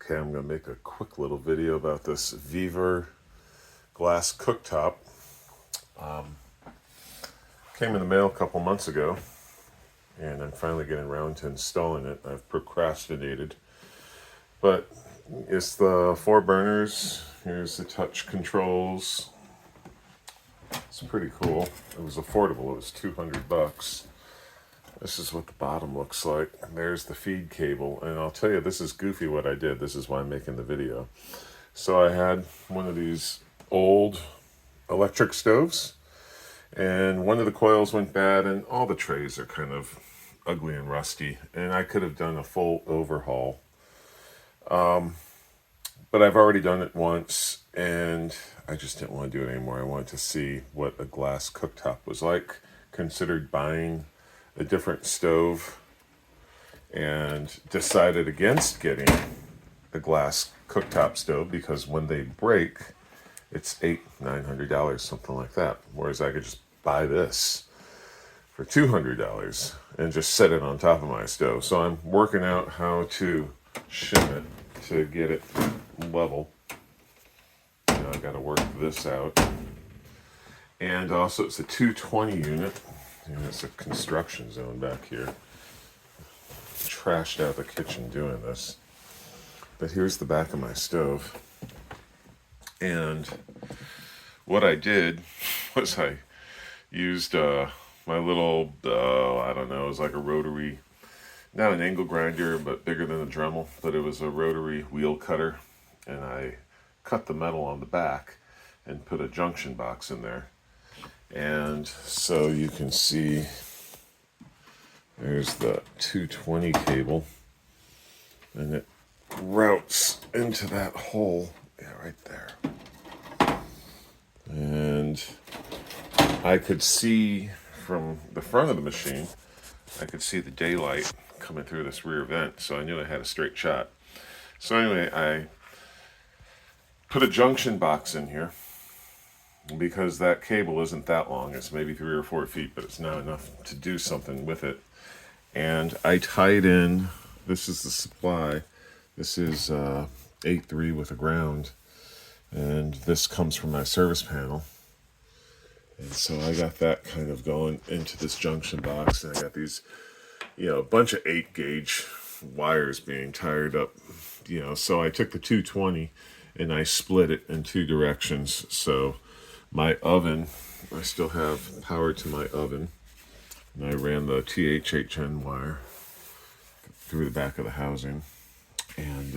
Okay, I'm going to make a quick little video about this Vevor glass cooktop. Came in the mail a couple months ago, and I'm finally getting around to installing it. I've procrastinated, but it's the 4 burners. Here's the touch controls. It's pretty cool. It was affordable. It was $200. This is what the bottom looks like. And there's the feed cable. And I'll tell you, this is goofy what I did. This is why I'm making the video. So I had one of these old electric stoves, and one of the coils went bad, and all the trays are kind of ugly and rusty. And I could have done a full overhaul. But I've already done it once, and I just didn't want to do it anymore. I wanted to see what a glass cooktop was like. Considered buying a different stove and decided against getting a glass cooktop stove because when they break, it's $800-900, something like that. Whereas I could just buy this for $200 and just set it on top of my stove. So I'm working out how to shim it to get it level. I got to work this out. And also it's a 220 unit. It's a construction zone back here. Trashed out the kitchen doing this. But here's the back of my stove. And what I did was I used my little, I don't know, it was like a rotary, not an angle grinder, but bigger than a Dremel, but it was a rotary wheel cutter. And I cut the metal on the back and put a junction box in there. And so you can see there's the 220 cable, and it routes into that hole, yeah, right there. And I could see from the front of the machine, I could see the daylight coming through this rear vent, so I knew I had a straight shot. So anyway, I put a junction box in here because that cable isn't that long. It's maybe 3 or 4 feet, but it's not enough to do something with it. And I tied in, this is the supply. This is 8.3 with a ground. And this comes from my service panel. And so I got that kind of going into this junction box. And I got these, a bunch of 8-gauge wires being tied up. So I took the 220 and I split it in 2 directions. So my oven, I still have power to my oven. And I ran the THHN wire through the back of the housing. And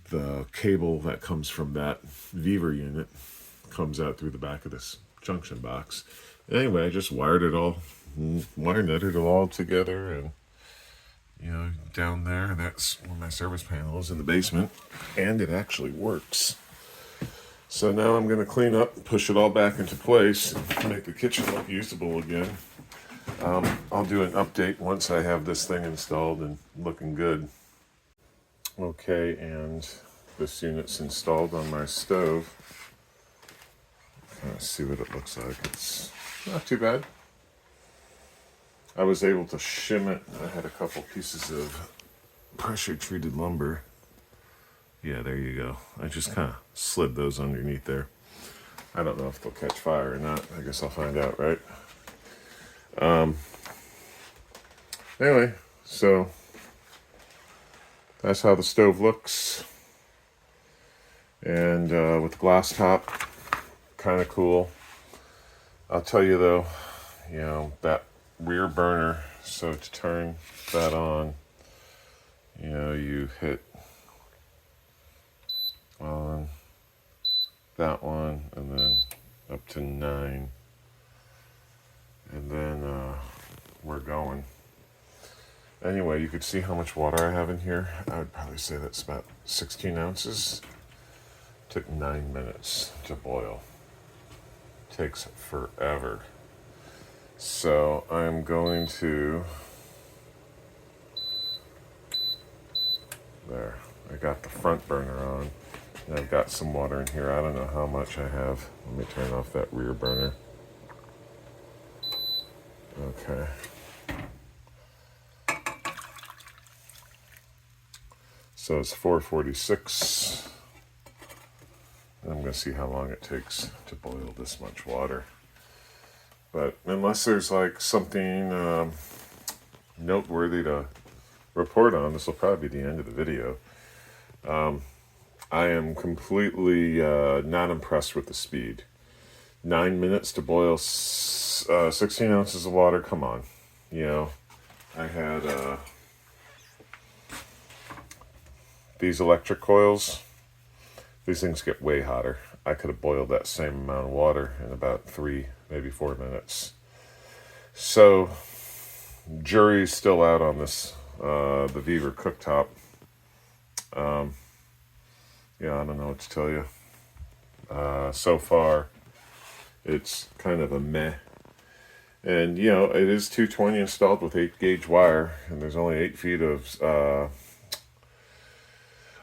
the cable that comes from that Vevor unit comes out through the back of this junction box. Anyway, I just wire netted it all together, and down there, that's where my service panel is in the basement, and it actually works. So now I'm going to clean up, push it all back into place, and make the kitchen look usable again. I'll do an update once I have this thing installed and looking good. Okay, and this unit's installed on my stove. Let's see what it looks like. It's not too bad. I was able to shim it. I had a couple pieces of pressure treated lumber. Yeah, there you go. I just kind of slid those underneath there. I don't know if they'll catch fire or not. I guess I'll find out, right? Anyway, so that's how the stove looks. And with the glass top, kind of cool. I'll tell you though, that rear burner, so to turn that on, you hit on that one and then up to 9, and then we're going. Anyway, you could see how much water I have in here. I would probably say that's about 16 ounces. Took 9 minutes to boil. Takes forever. So I'm going to, there, I got the front burner on, and I've got some water in here. I don't know how much I have. Let me turn off that rear burner. Okay. So it's 4:46. I'm going to see how long it takes to boil this much water. But unless there's like something noteworthy to report on, this will probably be the end of the video. I am completely not impressed with the speed. 9 minutes to boil 16 ounces of water. Come on. You know, I had these electric coils. These things get way hotter. I could have boiled that same amount of water in about 3, maybe 4 minutes. So, jury's still out on this, the Vevor cooktop. Yeah, I don't know what to tell you. So far, it's kind of a meh. And, you know, it is 220 installed with 8-gauge wire, and there's only 8 feet of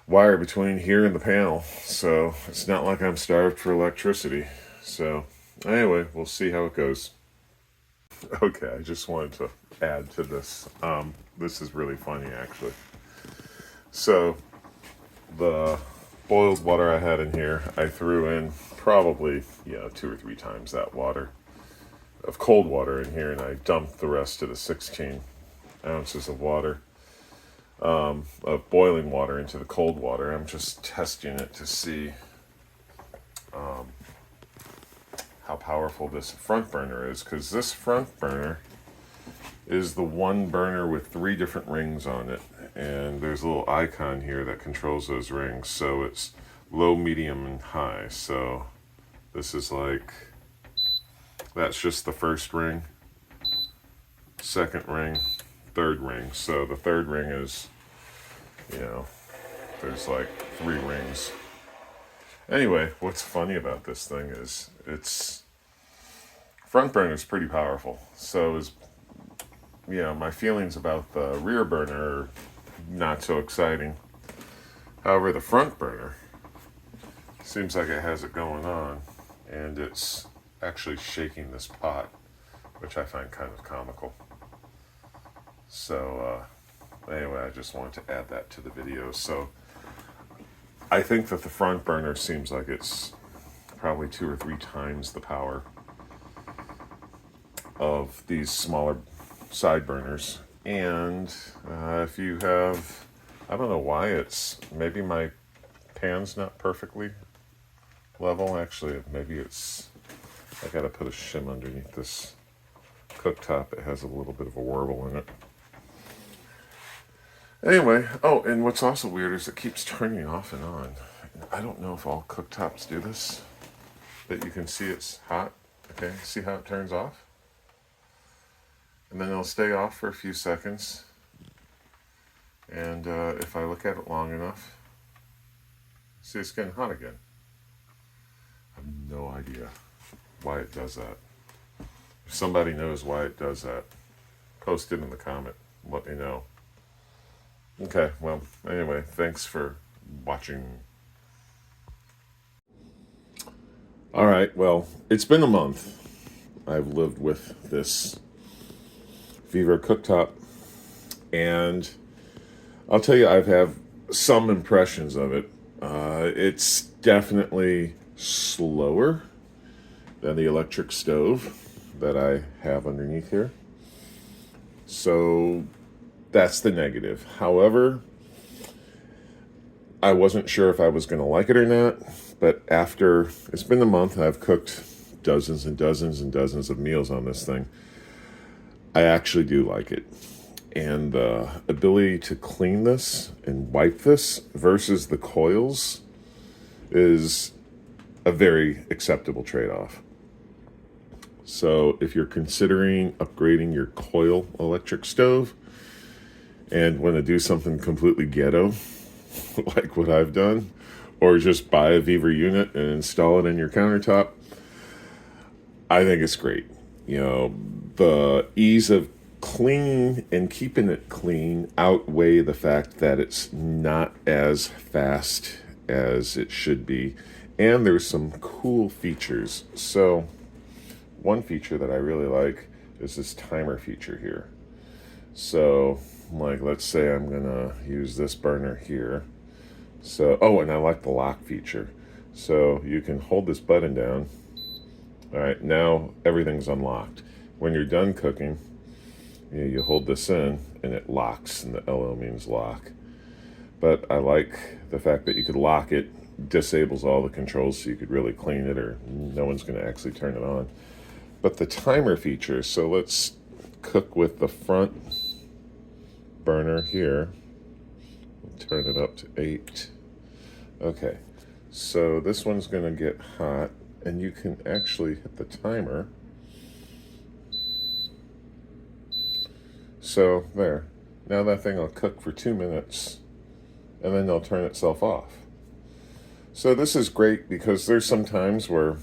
wire between here and the panel. So, it's not like I'm starved for electricity. So, anyway, we'll see how it goes. Okay, I just wanted to add to this. This is really funny, actually. So, the boiled water I had in here, I threw in probably 2 or 3 times that water of cold water in here, and I dumped the rest of the 16 ounces of water of boiling water into the cold water. I'm just testing it to see how powerful this front burner is, because this front burner is the one burner with 3 different rings on it, and there's a little icon here that controls those rings. So it's low, medium, and high. So this is like, that's just the first ring, second ring, third ring. So the third ring is, there's like 3 rings. Anyway, what's funny about this thing is its front burner is pretty powerful. So is, my feelings about the rear burner are not so exciting. However, the front burner seems like it has it going on, and it's actually shaking this pot, which I find kind of comical. So anyway, I just wanted to add that to the video. So I think that the front burner seems like it's probably 2 or 3 times the power of these smaller side burners. And if you have, I don't know why maybe my pan's not perfectly level. Actually, maybe I gotta put a shim underneath this cooktop. It has a little bit of a warble in it. Anyway, oh, and what's also weird is it keeps turning off and on. I don't know if all cooktops do this, but you can see it's hot. Okay, see how it turns off? And then it'll stay off for a few seconds. And if I look at it long enough, see, it's getting hot again. I have no idea why it does that. If somebody knows why it does that, post it in the comment. Let me know. Okay, well, anyway, thanks for watching. All right, well, it's been a month. I've lived with this Vevor cooktop, and I'll tell you, I've had some impressions of it. It's definitely slower than the electric stove that I have underneath here. So that's the negative. However, I wasn't sure if I was going to like it or not, but after it's been a month, I've cooked dozens and dozens and dozens of meals on this thing. I actually do like it. And the ability to clean this and wipe this versus the coils is a very acceptable trade-off. So if you're considering upgrading your coil electric stove and want to do something completely ghetto, like what I've done, or just buy a Vevor unit and install it in your countertop, I think it's great. The ease of cleaning and keeping it clean outweigh the fact that it's not as fast as it should be, and there's some cool features. So one feature that I really like is this timer feature here. So like let's say I'm gonna use this burner here. So, oh, and I like the lock feature. So you can hold this button down. All right, now everything's unlocked. When you're done cooking, you hold this in and it locks, and the LO means lock. But I like the fact that you could lock it, disables all the controls so you could really clean it, or no one's going to actually turn it on. But the timer feature, so let's cook with the front burner here. Turn it up to 8. Okay, so this one's going to get hot, and you can actually hit the timer. So there, now that thing will cook for 2 minutes, and then they'll turn itself off. So this is great because there's some times where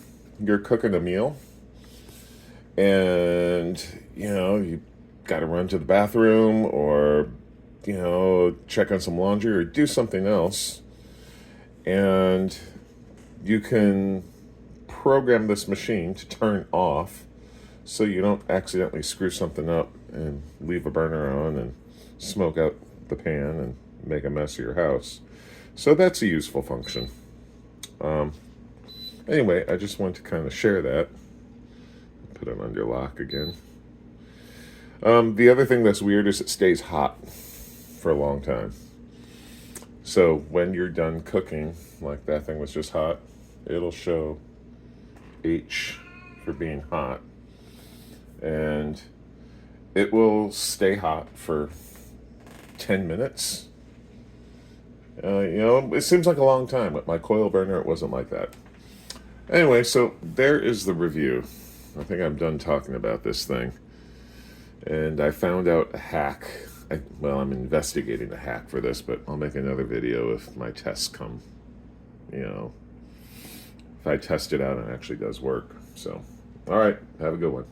you're cooking a meal and you got to run to the bathroom, or check on some laundry or do something else, and you can program this machine to turn off so you don't accidentally screw something up and leave a burner on and smoke out the pan and make a mess of your house. So that's a useful function. Anyway, I just wanted to kind of share that. Put it under lock again. The other thing that's weird is it stays hot for a long time. So when you're done cooking, like that thing was just hot, it'll show H for being hot. And it will stay hot for 10 minutes. It seems like a long time. With my coil burner, it wasn't like that. Anyway, so there is the review. I think I'm done talking about this thing. And I found out a hack. I'm investigating a hack for this, but I'll make another video if my tests come. If I test it out and it actually does work. So, all right, have a good one.